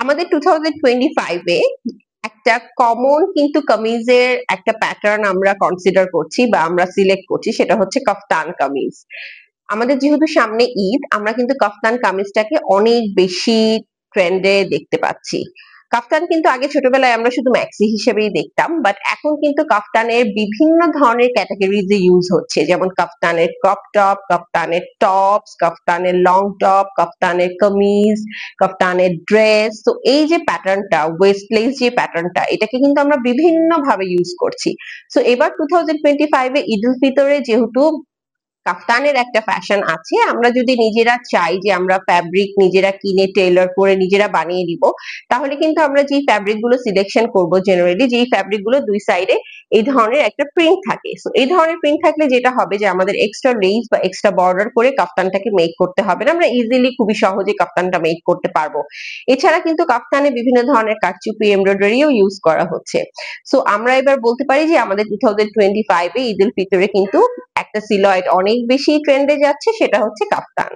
আমাদের 2025 এ একটা কমন কিন্তু কামিজের একটা প্যাটার্ন আমরা কনসিডার করছি বা আমরা সিলেক্ট করছি, সেটা হচ্ছে কাফতান কামিজ। আমাদের যেহেতু সামনে ঈদ, আমরা কিন্তু কাফতান কামিজটাকে অনেক বেশি ট্রেন্ডে দেখতে পাচ্ছি। কাফতান কিন্তু আগে ছোটবেলায় আমরা শুধু ম্যাক্সি হিসেবেই দেখতাম, বাট এখন কিন্তু কাফতানের বিভিন্ন ধরনের ক্যাটাগরিজে ইউজ হচ্ছে, যেমন কাফতানের ক্রপ টপ, কাফতানের টপস, কাফতানের লং টপ, কাফতানের কামিজ, কাফতানের ড্রেস। তো এই যে প্যাটার্নটা, ওয়েস্টলেস যে প্যাটার্নটা, এটাকে কিন্তু আমরা বিভিন্ন ভাবে ইউজ করছি। সো এবার 2025 এ ঈদ উল ফিতরে যেহেতু কাফতানের একটা ফ্যাশন আছে, আমরা যদি নিজেরা চাই যে আমরা ফ্যাব্রিক নিজেরা কিনে টেইলর করে নিজেরা বানিয়ে দিব, তাহলে কিন্তু আমরা যে ফ্যাব্রিক গুলো সিলেকশন করব, জেনারেলি যেই ফ্যাব্রিক গুলো দুই সাইডে এই ধরনের একটা প্রিন্ট থাকে। সো এই ধরনের প্রিন্ট থাকলে যেটা হবে যে আমাদের এক্সট্রা লেস বা এক্সট্রা বর্ডার করে কাফতানটাকে মেক করতে হবে না, আমরা ইজিলি খুবই সহজে কাফতানটা মেক করতে পারবো। এছাড়া কিন্তু কাফতানে বিভিন্ন ধরনের কারচুপি এমব্রয়ডারিও ইউজ করা হচ্ছে। সো আমরা এবার বলতে পারি যে আমাদের 2025 এ ঈদ উল ফিতরে কিন্তু একটা সিলয়েট অনেক বেশি ট্রেন্ডে যাচ্ছে, সেটা হচ্ছে কাফতান।